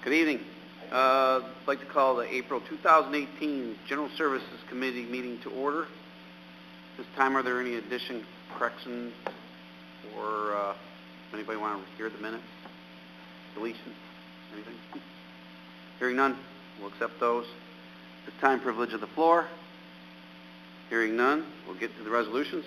Good evening. I'd like to call the April 2018 General Services Committee meeting to order. This time, are there any additions, corrections, or anybody want to hear the minutes? Deletion? Anything? Hearing none, we'll accept those. This time, privilege of the floor. Hearing none, we'll get to the resolutions.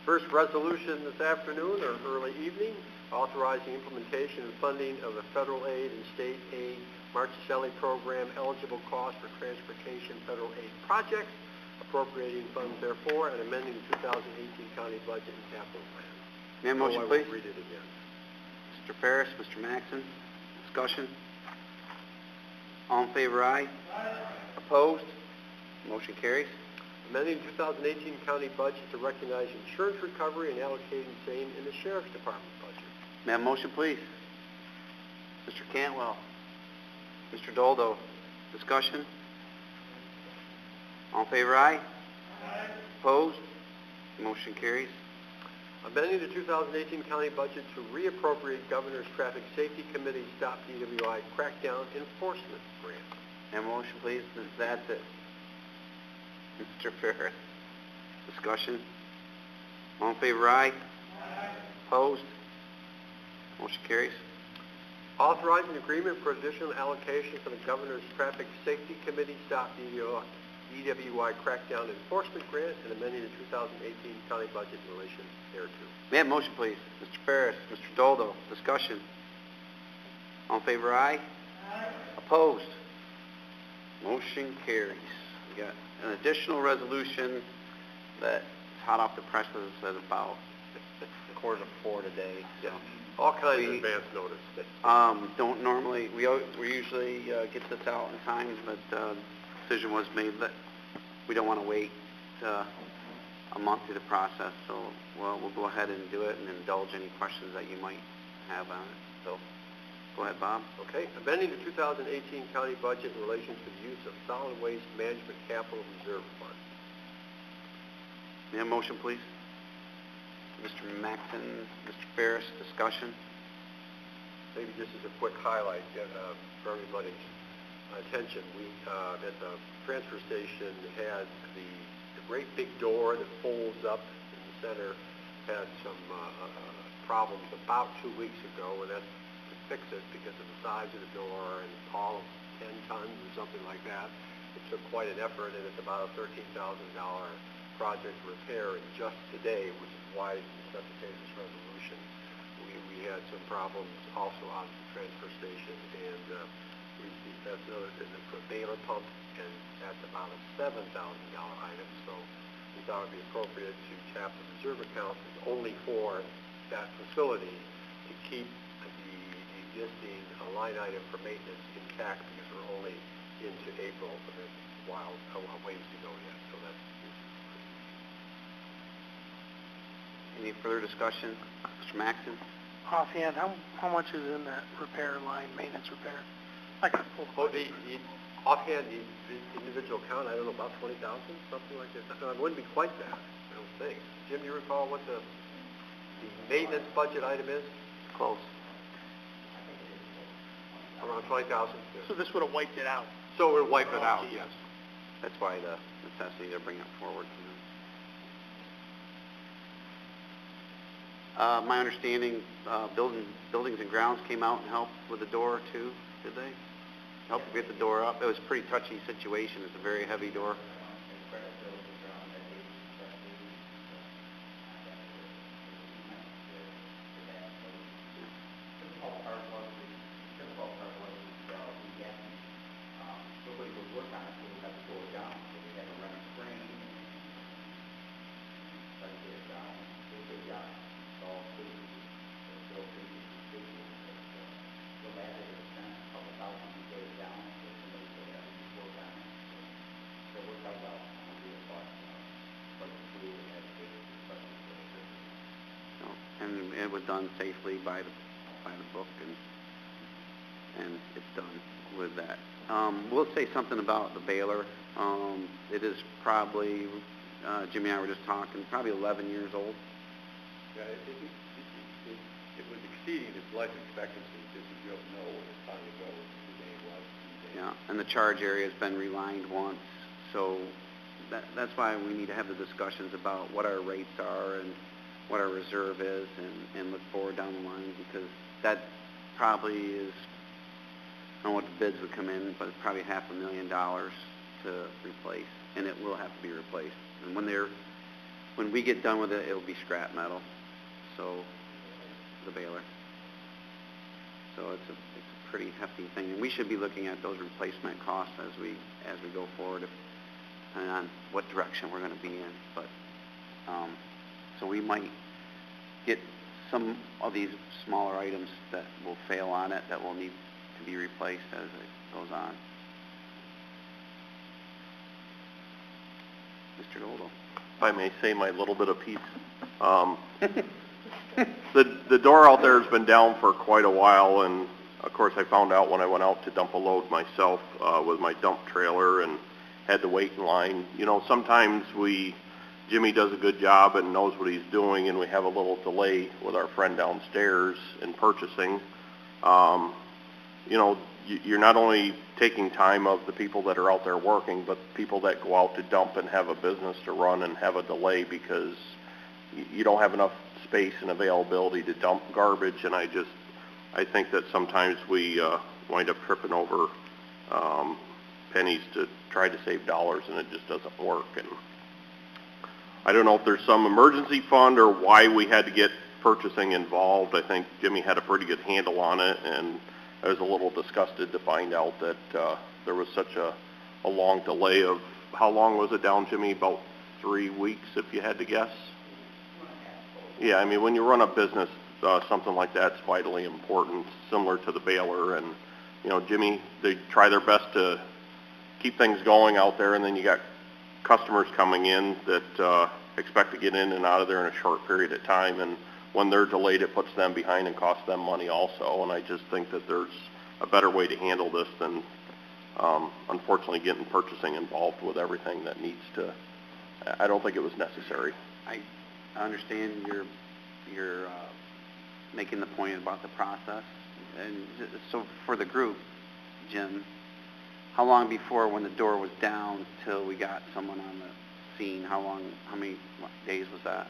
First resolution this afternoon or early evening, authorizing implementation and funding of the federal aid and state aid Marchicelli program eligible cost for transportation federal aid projects, appropriating funds therefore, and amending the 2018 county budget and capital plan. May I have a motion, please? Read it again. Mr. Ferris, Mr. Maxon, discussion. All in favor, aye. Aye. Opposed? Motion carries. Amending 2018 county budget to recognize insurance recovery and allocating same in the Sheriff's Department budget. May I have a motion, please? Mr. Cantwell. Mr. Doldo. Discussion? All in favor, aye? Aye. Opposed? Motion carries. Amending the 2018 county budget to reappropriate Governor's Traffic Safety Committee Stop DWI Crackdown Enforcement Grant. May I have a motion, please? That's it. Mr. Ferris. Discussion? All in favor, aye? Aye. Opposed? Motion carries. Authorizing agreement for additional allocation for the Governor's Traffic Safety Committee Stop DWI Crackdown Enforcement Grant and amending the 2018 county budget in relation thereto. May I have a motion, please? Mr. Ferris, Mr. Doldo. Discussion? All in favor, aye? Aye. Opposed? Motion carries. We got an additional resolution that's hot off the presses at about 3:45 today. Yeah. All kinds of advance notice. Don't normally, we usually get this out in time, but decision was made that we don't want to wait a month through the process, so we'll go ahead and do it and indulge any questions that you might have on it. So go ahead, Bob. Okay. Amending the 2018 county budget in relation to the use of solid waste management capital reserve fund. May I have a motion, please? Mr. Maxon, Mr. Ferris, discussion. Maybe just as a quick highlight for everybody's attention, we at the transfer station had the great big door that folds up in the center had some problems about 2 weeks ago, and that's to fix it because of the size of the door and all of 10 tons or something like that. It took quite an effort, and it's about a $13,000 project repair just today, which is why it necessitates this resolution. We had some problems also on the transfer station, and that's another thing. It's a baler pump, and that's about a $7,000 item, so we thought it would be appropriate to tap the reserve account only for that facility to keep the existing line item for maintenance intact, because we're only into April, and there's a ways to go yet. So that's any further discussion? Mr. Maxon? Offhand, how much is in that repair line, maintenance repair? I can pull offhand, the individual account, I don't know, about 20,000, something like that. No, it wouldn't be quite that, I don't think. Jim, do you recall what the maintenance budget item is? Close. Around 20,000. Yes. So this would have wiped it out. So it would wipe it out, yes. That's why the necessity to bring it forward. My understanding, buildings and grounds came out and helped with the door too, did they? Help get the door up. It was a pretty touchy situation. It's a very heavy door. And it was done safely by the book, and it's done with that. We'll say something about the baler. It is probably, Jimmy and I were just talking, probably 11 years old. Yeah, it was exceeding its life expectancy, because you don't know when it's time to go, the day it was, the day. Yeah, and the charge area has been relined once, so that's why we need to have the discussions about what our rates are and what our reserve is, and look forward down the line, because that probably is, I don't know what the bids would come in, but it's probably $500,000 to replace, and it will have to be replaced. And when we get done with it, it'll be scrap metal, so the baler. So it's a pretty hefty thing, and we should be looking at those replacement costs as we go forward, depending on what direction we're going to be in. But so we might get some of these smaller items that will fail on it that will need to be replaced as it goes on. Mr. Goldo. If I may say my little bit of piece. The door out there has been down for quite a while, and of course I found out when I went out to dump a load myself with my dump trailer and had to wait in line. You know, sometimes Jimmy does a good job and knows what he's doing, and we have a little delay with our friend downstairs in purchasing. You know, you're not only taking time of the people that are out there working, but people that go out to dump and have a business to run and have a delay because you don't have enough space and availability to dump garbage. And I think that sometimes we wind up tripping over pennies to try to save dollars, and it just doesn't work. And I don't know if there's some emergency fund or why we had to get purchasing involved. I think Jimmy had a pretty good handle on it, and I was a little disgusted to find out that there was such a long delay of, how long was it down, Jimmy? About 3 weeks, if you had to guess? Yeah, I mean, when you run a business, something like that's vitally important, similar to the baler. And, you know, Jimmy, they try their best to keep things going out there, and then you got customers coming in that expect to get in and out of there in a short period of time, and when they're delayed, it puts them behind and costs them money also. And I just think that there's a better way to handle this than unfortunately getting purchasing involved with everything that needs to. I don't think it was necessary. I understand you're making the point about the process, and so for the group, Jim, how long before when the door was down till we got someone on the scene? How many days was that?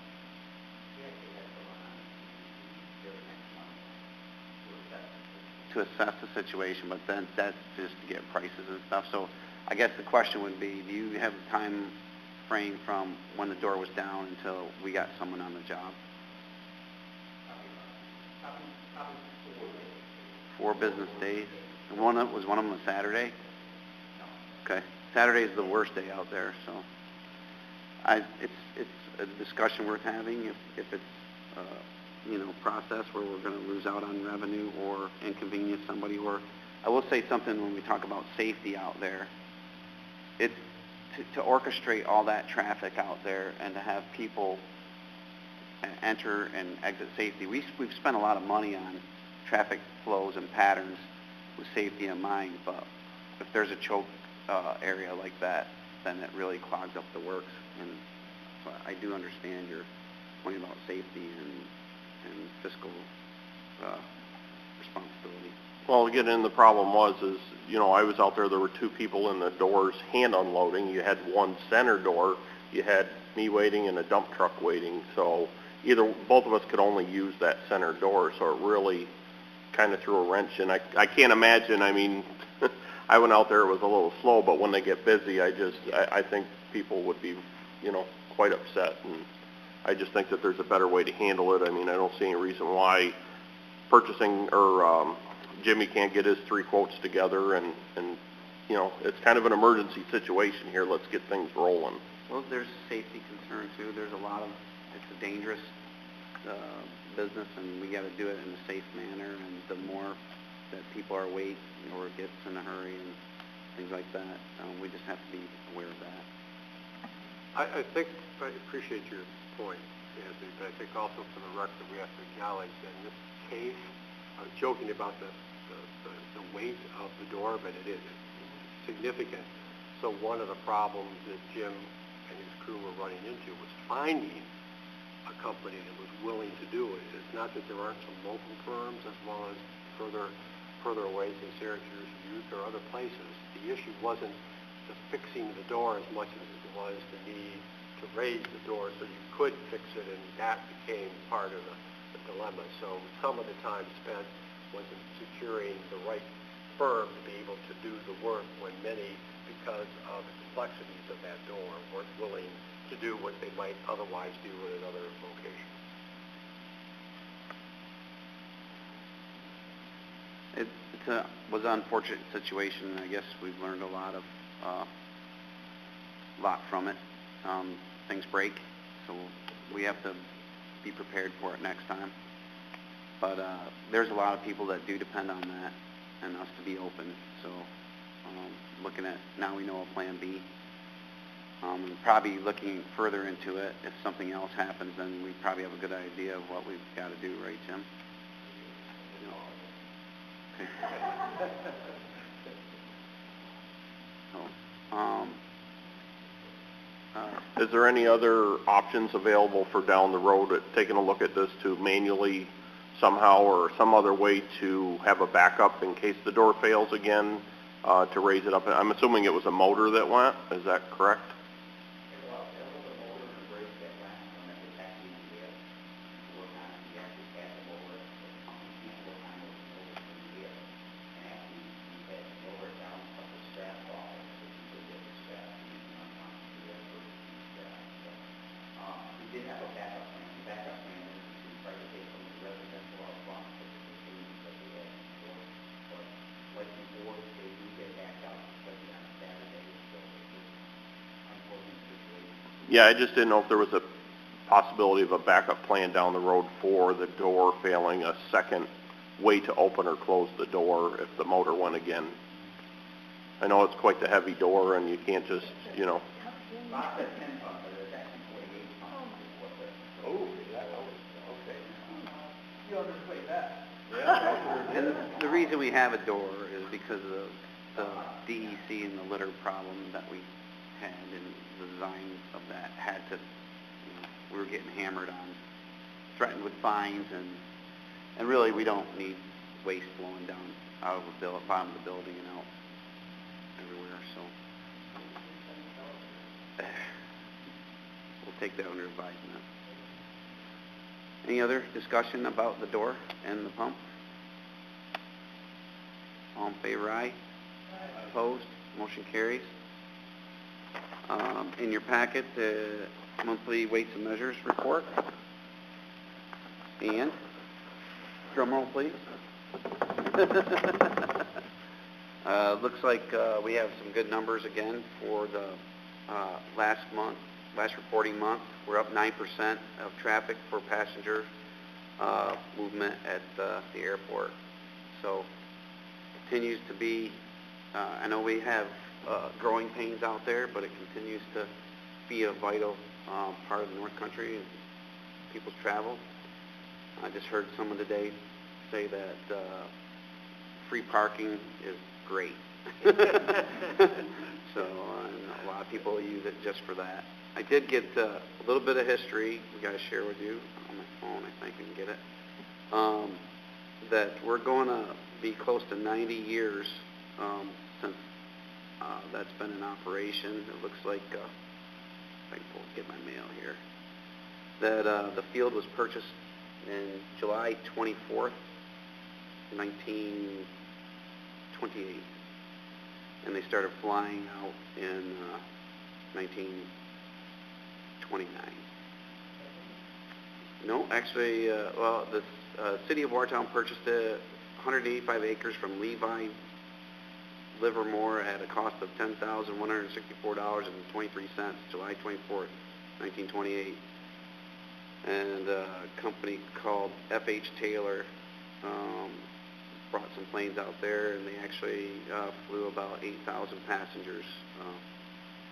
To assess the situation, but then that's just to get prices and stuff. So I guess the question would be, do you have a time frame from when the door was down until we got someone on the job? 4 business days. And was one of them a Saturday? Okay. Saturday is the worst day out there, so it's a discussion worth having if it's process where we're going to lose out on revenue or inconvenience somebody. Or I will say something when we talk about safety out there. It's to orchestrate all that traffic out there and to have people enter and exit safely. We've spent a lot of money on traffic flows and patterns with safety in mind, but if there's a choke area like that, then it really clogs up the works. And so I do understand your point about safety and fiscal responsibility. Well, again, and the problem is, you know, I was out there were 2 people in the doors hand unloading. You had one center door. You had me waiting and a dump truck waiting. So both of us could only use that center door. So it really kind of threw a wrench. And I can't imagine, I mean, I went out there, it was a little slow, but when they get busy, I think people would be, you know, quite upset. And I just think that there's a better way to handle it. I mean, I don't see any reason why purchasing or Jimmy can't get his 3 quotes together, and you know, it's kind of an emergency situation here. Let's get things rolling. Well, there's safety concern too. There's it's a dangerous business, and we got to do it in a safe manner. And the more that people are waiting or gets in a hurry and things like that, we just have to be aware of that. I think I appreciate your point, Anthony, but I think also for the record we have to acknowledge that in this case, I was joking about the weight of the door, but it is significant. So one of the problems that Jim and his crew were running into was finding a company that was willing to do it. It's not that there aren't some local firms as well as further away from Syracuse, Utica, or other places. The issue wasn't the fixing the door as much as it was the need to raise the door so you could fix it, and that became part of the dilemma. So some of the time spent was in securing the right firm to be able to do the work when many, because of the complexities of that door, weren't willing to do what they might otherwise do in another location. It was an unfortunate situation, and I guess we've learned a lot from it. Things break, so we have to be prepared for it next time. But there's a lot of people that do depend on that and us to be open. So looking at, now we know a plan B. Probably looking further into it, if something else happens, then we probably have a good idea of what we've got to do, right, Jim? Okay. Is there any other options available for down the road at taking a look at this to manually somehow or some other way to have a backup in case the door fails again, to raise it up? I'm assuming it was a motor that went. Is that correct? Well, it was a motor and a brake that went from it. It's actually work on it. We actually had the motor. The company can't work on those motors in the air. And actually, we had to lower it down, cut the straps off it, so we could get the straps and we can unlock the air for the straps. So, we did have a backup plan. The backup plan is to try to take some of the residential out front for the facilities that we had before. But like before, they do get backed out, especially on Saturday. So it's just unfortunate situation. Yeah, I just didn't know if there was a possibility of a backup plan down the road for the door failing, a second way to open or close the door if the motor went again. I know it's quite the heavy door, and you can't just, you know. Not the 10 ton, but it's actually 48 tons is what the... Oh, okay. You underplayed that. And the reason we have a door is because of the DEC and the litter problem that we had, and the design of that had to, we were getting hammered on, threatened with fines, and really we don't need waste flowing down out of the bottom of the building and out everywhere, so we'll take that under advisement. Any other discussion about the door and the pump? All in favor, aye? Opposed? Motion carries. In your packet, the monthly weights and measures report. And, drum roll, please. Looks like we have some good numbers again for the last reporting month. We're up 9% of traffic for passenger movement at the airport. So, continues to be, I know we have growing pains out there, but it continues to be a vital part of the North Country and people's travel. I just heard someone today say that free parking is great. So a lot of people use it just for that. I did get a little bit of history we got to share with you on my phone. I think I can get it. That we're going to be close to 90 years since that's been in operation. It looks like, if I can get my mail here, that the field was purchased in July 24th, 1928, and they started flying out in 1929. No, actually, well, the city of Watertown purchased 185 acres from Levi Livermore at a cost of $10,164.23, July 24th, 1928. And a company called F.H. Taylor brought some planes out there, and they actually flew about 8,000 passengers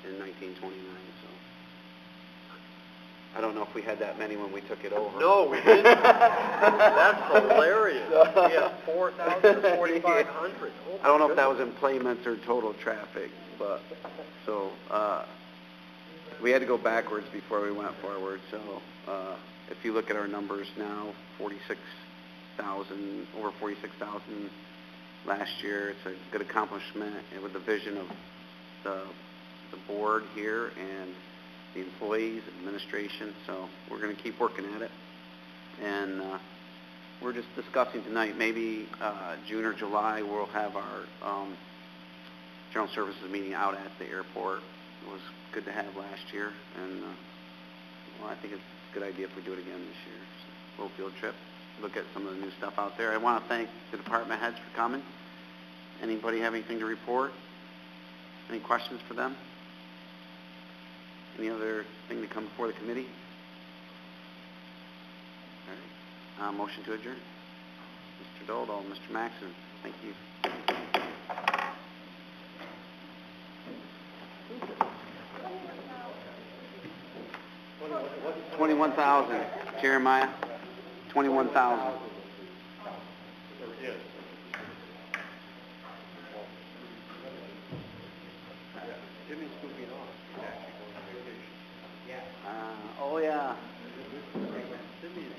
in 1929. So I don't know if we had that many when we took it over. No, we didn't. That's hilarious. We have 4,000 to 4,500. I don't know if that was employments or total traffic, but so We had to go backwards before we went forward, so, if you look at our numbers now, 46,000, over 46,000 last year, it's a good accomplishment, and with the vision of the board here and the employees, administration, so we're gonna keep working at it. And, we're just discussing tonight, maybe, June or July, we'll have our, general services meeting out at the airport. It was good to have last year, and, well, I think it's a good idea if we do it again this year. So, little field trip, look at some of the new stuff out there. I want to thank the department heads for coming. Anybody have anything to report? Any questions for them? Any other thing to come before the committee? All right. Motion to adjourn. Mr. Doldall, Mr. Maxon, thank you. 21,000, Jeremiah, 21,000. Jimmy's moving on. He's actually going on vacation. Oh, yeah. Jimmy is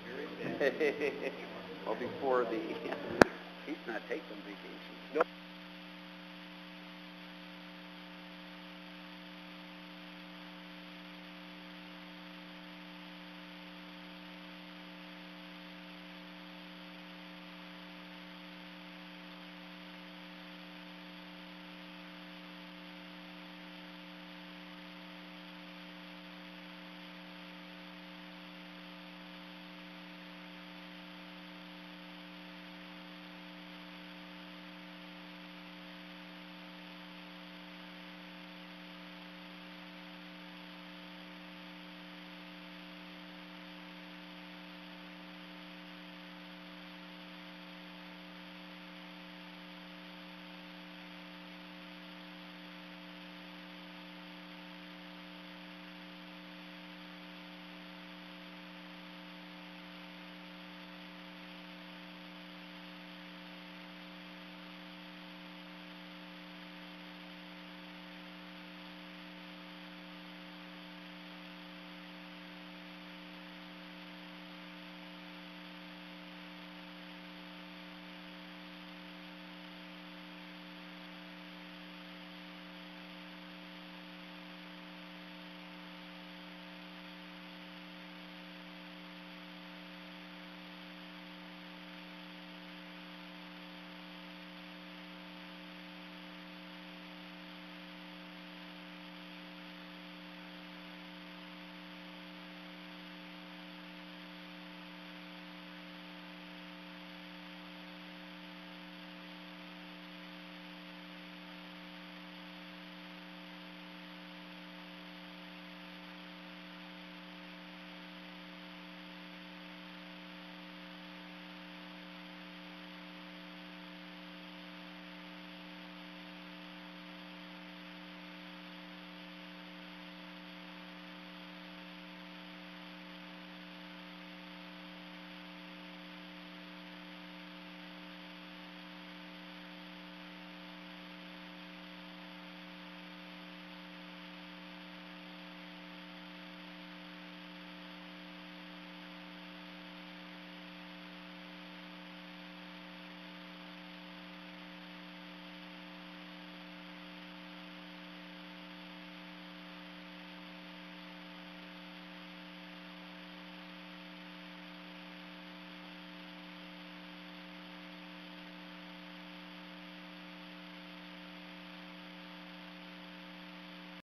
very bad. Well, before the, he's not taking vacation. No.